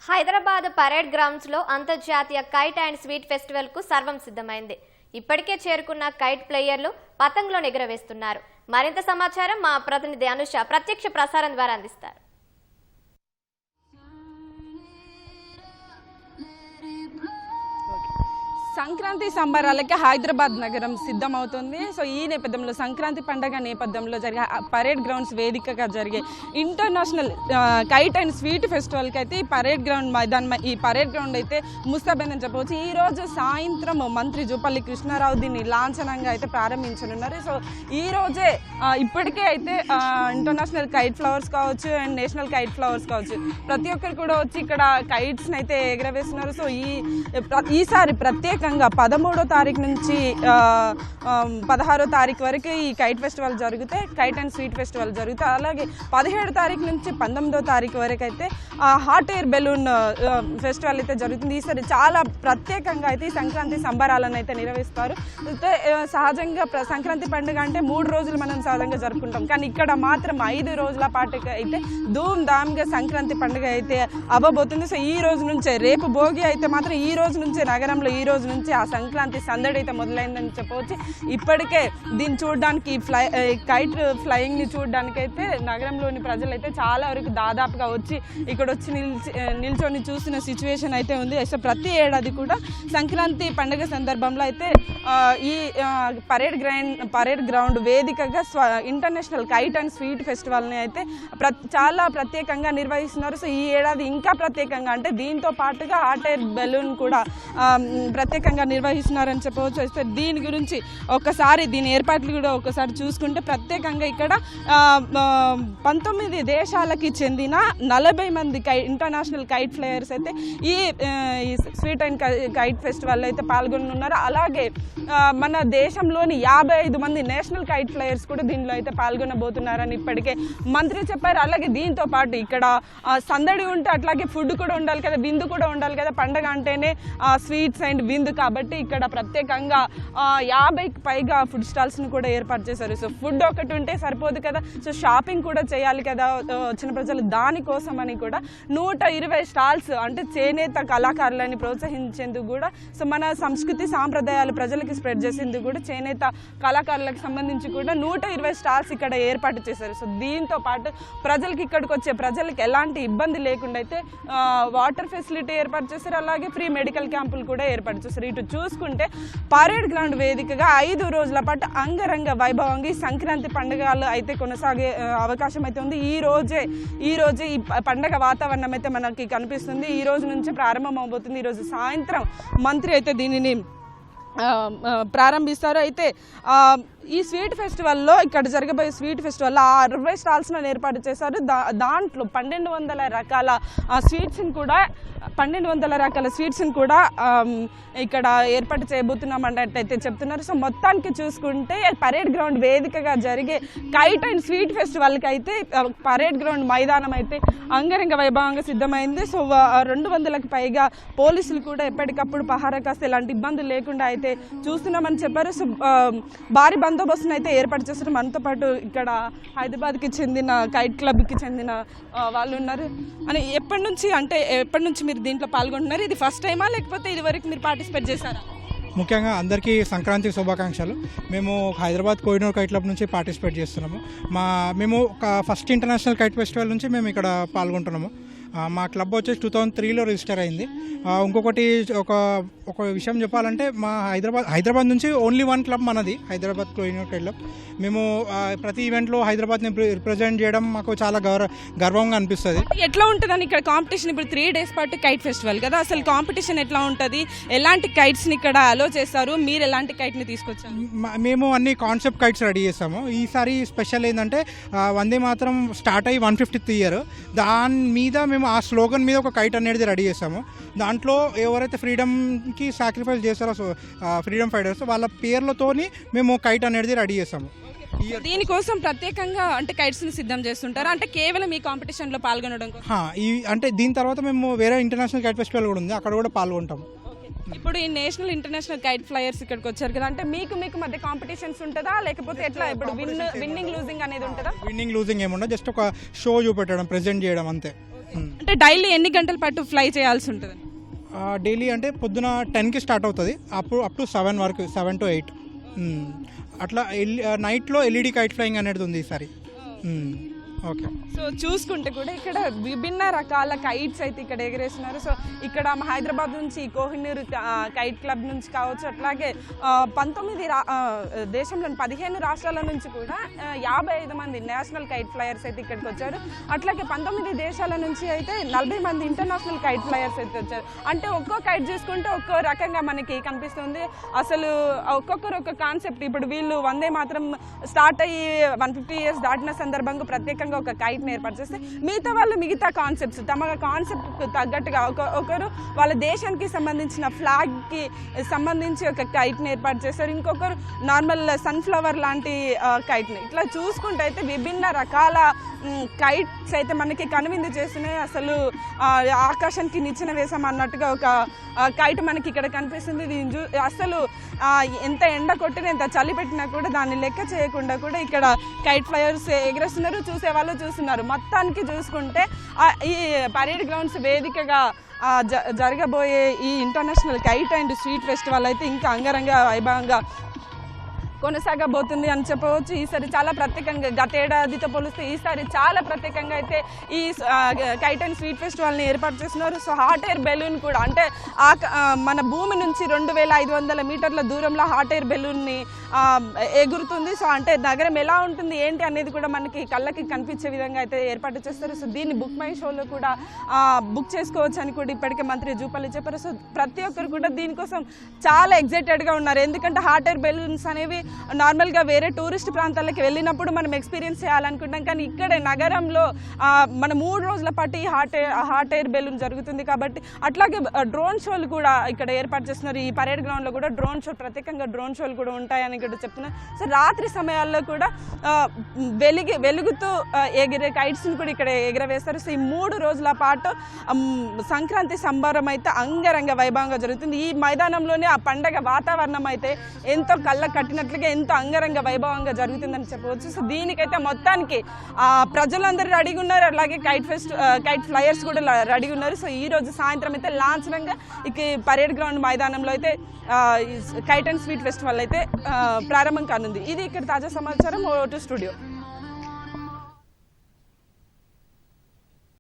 Hyderabad parade grounds లో అంతర్జాతీయ kite and sweet festival కు సర్వం సిద్ధమైంది. ఇప్పటికే చేరుకున్న కైట్ ప్లేయర్లు పతంగులో ఎగరవేస్తున్నారు. మరింత సమాచారం మా ప్రతినిధి అనుష ప్రత్యక్ష ప్రసారం ద్వారా అందిస్తారు. సంక్రాంతి సంబరాలకి హైదరాబాద్ నగరం సిద్ధమవుతుంది. సో ఈ నేపథ్యంలో సంక్రాంతి పండుగ నేపథ్యంలో జరిగే పరేడ్ గ్రౌండ్స్ వేదికగా జరిగే ఇంటర్నేషనల్ కైట్ అండ్ స్వీట్ ఫెస్టివల్కి అయితే ఈ పరేడ్ గ్రౌండ్ అయితే ముస్తాబైందని చెప్పవచ్చు. ఈరోజు సాయంత్రం మంత్రి జూపల్లి కృష్ణారావు దీన్ని లాంఛనంగా అయితే ప్రారంభించనున్నారు. సో ఈ రోజే ఇప్పటికే అయితే ఇంటర్నేషనల్ కైట్ ఫ్లవర్స్ కావచ్చు అండ్ నేషనల్ కైట్ ఫ్లవర్స్ కావచ్చు ప్రతి ఒక్కరు కూడా వచ్చి ఇక్కడ కైట్స్ని అయితే ఎగరవేస్తున్నారు. సో ఈసారి ప్రత్యేక 13వ తారీఖు నుంచి 16వ తారీఖు వరకు ఈ కైట్ ఫెస్టివల్ జరుగుతాయి. కైట్ అండ్ స్వీట్ ఫెస్టివల్ జరుగుతాయి. అలాగే 17 తారీఖు నుంచి 19వ తారీఖు వరకు అయితే హాట్ ఎయిర్ బెలూన్ ఫెస్టివల్ అయితే జరుగుతుంది. ఈసారి చాలా ప్రత్యేకంగా అయితే ఈ సంక్రాంతి సంబరాలను అయితే నిర్వహిస్తారు. అయితే సహజంగా సంక్రాంతి పండుగ అంటే 3 రోజులు మనం సహజంగా జరుపుకుంటాం. కానీ ఇక్కడ మాత్రం 5 రోజుల పాటు అయితే ధూమ్ ధామ్గా సంక్రాంతి పండుగ అయితే అవ్వబోతుంది. సో ఈ రోజు నుంచే రేపు భోగి అయితే మాత్రం ఈ రోజు నుంచే నగరంలో ఈ రోజు నుంచి ఆ సంక్రాంతి సందడి అయితే మొదలైందని చెప్పవచ్చు. ఇప్పటికే దీన్ని చూడడానికి కైట్ ఫ్లయింగ్ ని చూడడానికి అయితే నగరంలోని ప్రజలు అయితే చాలా వరకు దాదాపుగా వచ్చి ఇక్కడ వచ్చి నిల్చొని చూసిన సిచ్యువేషన్ అయితే ఉంది. సో ప్రతి ఏడాది కూడా సంక్రాంతి పండుగ సందర్భంలో అయితే ఈ పరేడ్ గ్రౌండ్ వేదికగా ఇంటర్నేషనల్ కైట్ అండ్ స్వీట్ ఫెస్టివల్ని అయితే చాలా ప్రత్యేకంగా నిర్వహిస్తున్నారు. సో ఈ ఏడాది ఇంకా ప్రత్యేకంగా అంటే దీంతో పాటుగా హాట్ ఎయిర్ బెలూన్ కూడా ప్రత్యేకంగా నిర్వహిస్తున్నారని చెప్పవచ్చు. అయితే దీని గురించి దీని ఏర్పాట్లు కూడా ఒకసారి చూసుకుంటే ప్రత్యేకంగా ఇక్కడ 19 దేశాలకి చెందిన 40 మంది ఇంటర్నేషనల్ కైట్ ఫ్లయర్స్ అయితే ఈ స్వీట్ అండ్ కైట్ ఫెస్టివల్ అయితే పాల్గొనున్నారు. అలాగే మన దేశంలోని 55 మంది నేషనల్ కైట్ ఫ్లయర్స్ కూడా దీనిలో అయితే పాల్గొనబోతున్నారని ఇప్పటికే మంత్రి చెప్పారు. అలాగే దీంతో పాటు ఇక్కడ సందడి ఉంటే అట్లాగే ఫుడ్ కూడా ఉండాలి కదా, విందు కూడా ఉండాలి కదా. పండగ అంటేనే స్వీట్స్ అండ్ విందు కాబట్టి ఇక్కడ ప్రత్యేకంగా 50కి పైగా ఫుడ్ స్టాల్స్ని కూడా ఏర్పాటు చేశారు. సో ఫుడ్ ఒకటి ఉంటే సరిపోదు కదా, సో షాపింగ్ కూడా చేయాలి కదా వచ్చిన ప్రజలు. దానికోసం అని కూడా 120 స్టాల్స్ అంటే చేనేత కళాకారులని ప్రోత్సహించేందుకు కూడా, సో మన సంస్కృతి సాంప్రదాయాలు ప్రజలకి స్ప్రెడ్ చేసేందుకు కూడా చేనేత కళాకారులకు సంబంధించి కూడా 120 స్టాల్స్ ఇక్కడ ఏర్పాటు చేశారు. సో దీంతో పాటు ప్రజలకి ఇక్కడికి వచ్చే ప్రజలకి ఎలాంటి ఇబ్బంది లేకుండా అయితే వాటర్ ఫెసిలిటీ ఏర్పాటు చేశారు. అలాగే ఫ్రీ మెడికల్ క్యాంపులు కూడా ఏర్పాటు చేశారు. ఇటు చూసుకుంటే పరేడ్ గ్రౌండ్ వేదికగా 5 రోజుల పాటు అంగరంగ వైభవంగా ఈ సంక్రాంతి పండుగలు అయితే కొనసాగే అవకాశం అయితే ఉంది. ఈ రోజే ఈ పండగ వాతావరణం అయితే మనకి కనిపిస్తుంది. ఈ రోజు నుంచి ప్రారంభం అవబోతుంది. ఈరోజు సాయంత్రం మంత్రి అయితే దీనిని ప్రారంభిస్తారు. అయితే ఈ స్వీట్ ఫెస్టివల్లో ఇక్కడ జరగబోయే స్వీట్ ఫెస్టివల్లో 60 స్టాల్స్ను ఏర్పాటు చేశారు. దాంట్లో 1200 రకాల స్వీట్స్ని కూడా ఇక్కడ ఏర్పాటు చేయబోతున్నామన్నట్టయితే చెప్తున్నారు. సో మొత్తానికి చూసుకుంటే పరేడ్ గ్రౌండ్ వేదికగా జరిగే కైట్ అండ్ స్వీట్ ఫెస్టివల్కి అయితే పరేడ్ గ్రౌండ్ మైదానం అయితే అంగరంగ వైభవంగా సిద్ధమైంది. సో 200కి పైగా పోలీసులు కూడా ఎప్పటికప్పుడు పహారా కాస్తే ఎలాంటి ఇబ్బందులు లేకుండా అయితే చూస్తున్నామని చెప్పారు. సో భారీ బందోబస్తును అయితే ఏర్పాటు చేస్తారు. మనతో పాటు ఇక్కడ హైదరాబాద్కి చెందిన కైట్ క్లబ్కి చెందిన వాళ్ళు ఉన్నారు. అని ఎప్పటి నుంచి మీరు దీంట్లో పాల్గొంటున్నారు? ఇది ఫస్ట్ టైమా లేకపోతే ఇది వరకు మీరు పార్టిసిపేట్ చేశారా? ముఖ్యంగా అందరికీ సంక్రాంతి శుభాకాంక్షలు. మేము హైదరాబాద్ కోహినూర్ కైట్ క్లబ్ నుంచి పార్టిసిపేట్ చేస్తున్నాము. మేము ఫస్ట్ ఇంటర్నేషనల్ కైట్ ఫెస్టివల్ నుంచి మేము ఇక్కడ పాల్గొంటున్నాము. మా క్లబ్ వచ్చేసి 2003లో రిజిస్టర్ అయింది. ఇంకొకటి ఒక విషయం చెప్పాలంటే మా హైదరాబాద్ నుంచి ఓన్లీ 1 క్లబ్ మనది, హైదరాబాద్ కోహినూర్ కైట్ క్లబ్. మేము ప్రతి ఈవెంట్లో హైదరాబాద్ని రిప్రజెంట్ చేయడం మాకు చాలా గర్వంగా అనిపిస్తుంది. ఎట్లా ఉంటుందని ఇక్కడ కాంపిటీషన్ ఇప్పుడు 3 days పాటు కైట్ ఫెస్టివల్ కదా, అసలు కాంపిటీషన్ ఎట్లా ఉంటుంది? ఎలాంటి కైట్స్ని ఇక్కడ అలో చేస్తారు? మీరు ఎలాంటి కైట్ని తీసుకొచ్చారు? మేము అన్ని కాన్సెప్ట్ కైట్స్ రెడీ చేస్తాము. ఈసారి స్పెషల్ ఏంటంటే వందే మాత్రం స్టార్ట్ అయ్యి 150th ఇయర్, దాని మీద మేము ఆ స్లోగన్ మీద ఒక కైట్ అనేది రెడీ చేస్తాము. దాంట్లో ఎవరైతే ఫ్రీడమ్కి సాక్రిఫైస్ చేస్తారో ఫ్రీడమ్ ఫైటర్స్ వాళ్ళ పేర్లతోని మేము కైట్ అనేది రెడీ చేస్తాము. దీనికోసం ప్రత్యేకంగా అంటే కైట్స్ని సిద్ధం చేస్తుంటారు అంటే కేవలం ఈ కాంపిటీషన్లో పాల్గొనడం? అంటే దీని తర్వాత మేము వేరే ఇంటర్నేషనల్ కైట్ ఫెస్టివల్ కూడా ఉంది, అక్కడ కూడా పాల్గొంటాము. ఇప్పుడు ఈ నేషనల్ ఇంటర్నేషనల్ కైట్ ఫ్లయర్స్ ఇక్కడికి వచ్చారు కదా, అంటే మీకు మధ్య కాంపిటీషన్స్ ఉంటుందా లేకపోతే ఎట్లా? ఇప్పుడు విన్నింగ్ లూజింగ్ అనేది ఉంటుందా? విన్నింగ్ లూజింగ్ ఏముండదు, జస్ట్ ఒక షో చూపెట్టడం, ప్రెజెంట్ చేయడం అంతే. అంటే డైలీ ఎన్ని గంటల పాటు ఫ్లై చేయాల్సి ఉంటుంది? డైలీ అంటే పొద్దున 10కి స్టార్ట్ అవుతుంది, అప్ టు 7 వరకు, 7 to 8 అట్లా. నైట్లో ఎల్ఈడి కైట్ ఫ్లయింగ్ అనేది ఉంది ఈసారి. ఓకే. సో చూసుకుంటే కూడా ఇక్కడ విభిన్న రకాల కైట్స్ అయితే ఇక్కడ ఎగరేస్తున్నారు. సో ఇక్కడ హైదరాబాద్ నుంచి కోహినూర్ కైట్ క్లబ్ నుంచి కావచ్చు, అట్లాగే 19 దేశంలోని 15 రాష్ట్రాల నుంచి కూడా 55 మంది నేషనల్ కైట్ ఫ్లయర్స్ అయితే ఇక్కడికి వచ్చారు. అట్లాగే 19 దేశాల నుంచి అయితే 40 మంది ఇంటర్నేషనల్ కైట్ ఫ్లయర్స్ అయితే వచ్చారు. అంటే ఒక్కో కైట్ చూసుకుంటే ఒక్కో రకంగా మనకి కనిపిస్తుంది. అసలు ఒక్కొక్కరు ఒక్క కాన్సెప్ట్. ఇప్పుడు వీళ్ళు వందే మాత్రం స్టార్ట్ అయ్యి 150 years దాటిన సందర్భంగా ప్రత్యేకంగా ఒక కైట్ని ఏర్పాటు చేస్తే మిగతా వాళ్ళు మిగతా కాన్సెప్ట్స్ తమ కాన్సెప్ట్కి తగ్గట్టుగా ఒకరు వాళ్ళ దేశానికి సంబంధించిన ఫ్లాగ్కి సంబంధించి ఒక కైట్ని ఏర్పాటు చేస్తారు, ఇంకొకరు నార్మల్ సన్ఫ్లవర్ లాంటి కైట్ని. ఇట్లా చూసుకుంటే అయితే విభిన్న రకాల కైట్స్ అయితే మనకి కనువిందు చేస్తున్నాయి. అసలు ఆకాశానికి నిచ్చెన వేసాం అన్నట్టుగా ఒక కైట్ మనకి ఇక్కడ కనిపిస్తుంది. దీని అసలు ఎంత ఎండ కొట్టినా ఎంత చలి పెట్టినా కూడా దాన్ని లెక్క చేయకుండా కూడా ఇక్కడ కైట్ ఫ్లయర్స్ ఎగరేస్తున్నారు, చూసేవాళ్ళు చూస్తున్నారు. మొత్తానికి చూసుకుంటే ఈ పరేడ్ గ్రౌండ్స్ వేదికగా జరగబోయే ఈ international kite and sweet festival అయితే ఇంకా అంగరంగ వైభవంగా కొనసాగబోతుంది అని చెప్పవచ్చు. ఈసారి చాలా ప్రత్యేకంగా గత ఏడాదితో పోలిస్తే ఈసారి చాలా ప్రత్యేకంగా అయితే ఈ కైట్ అండ్ స్వీట్ ఫెస్టివల్ని ఏర్పాటు చేస్తున్నారు. సో హాట్ ఎయిర్ బెలూన్ కూడా, అంటే మన భూమి నుంచి 2500 మీటర్ల దూరంలో హాట్ ఎయిర్ బెలూన్ని ఎగురుతుంది. సో అంటే నగరం ఎలా ఉంటుంది ఏంటి అనేది కూడా మనకి కళ్ళకి కనిపించే విధంగా అయితే ఏర్పాటు చేస్తారు. సో దీన్ని బుక్ మై షోలో కూడా బుక్ చేసుకోవచ్చు అని కూడా ఇప్పటికే మంత్రి జూపల్లి చెప్పారు. సో ప్రతి ఒక్కరు కూడా దీనికోసం చాలా ఎగ్జైటెడ్గా ఉన్నారు. ఎందుకంటే హాట్ ఎయిర్ బెలూన్స్ అనేవి నార్మల్గా వేరే టూరిస్ట్ ప్రాంతాలకు వెళ్ళినప్పుడు మనం ఎక్స్పీరియన్స్ చేయాలనుకుంటాం, కానీ ఇక్కడే నగరంలో మన 3 రోజుల పాటు ఈ హాట్ ఎయిర్ బెలూన్ జరుగుతుంది కాబట్టి. అట్లాగే డ్రోన్ షోలు కూడా ఇక్కడ ఏర్పాటు చేస్తున్నారు. ఈ పరేడ్ గ్రౌండ్లో కూడా ప్రత్యేకంగా డ్రోన్ షోలు కూడా ఉంటాయని ఇక్కడ చెప్తున్నారు. సో రాత్రి సమయాల్లో కూడా వెలుగుతూ ఎగిరే కైట్స్ని కూడా ఇక్కడ ఎగరవేస్తారు. సో ఈ 3 రోజుల పాటు సంక్రాంతి సంబరం అయితే అంగరంగ వైభవంగా జరుగుతుంది. ఈ మైదానంలోనే ఆ పండగ వాతావరణం అయితే ఎంతో కళ్ళ కట్టినట్లుగా ఎంతో అంగరంగ వైభవంగా జరుగుతుందని చెప్పవచ్చు. సో దీనికైతే మొత్తానికి ప్రజలందరూ రెడీగా ఉన్నారు, అలాగే కైట్ ఫ్లయర్స్ కూడా రెడీగా ఉన్నారు. సో ఈ రోజు సాయంత్రం అయితే లాంఛనంగా ఇక పరేడ్ గ్రౌండ్ మైదానంలో అయితే కైట్ అండ్ స్వీట్ ఫెస్టివల్ అయితే ప్రారంభం కానుంది. ఇది ఇక్కడ తాజా సమాచారం. ఓ2 స్టూడియో.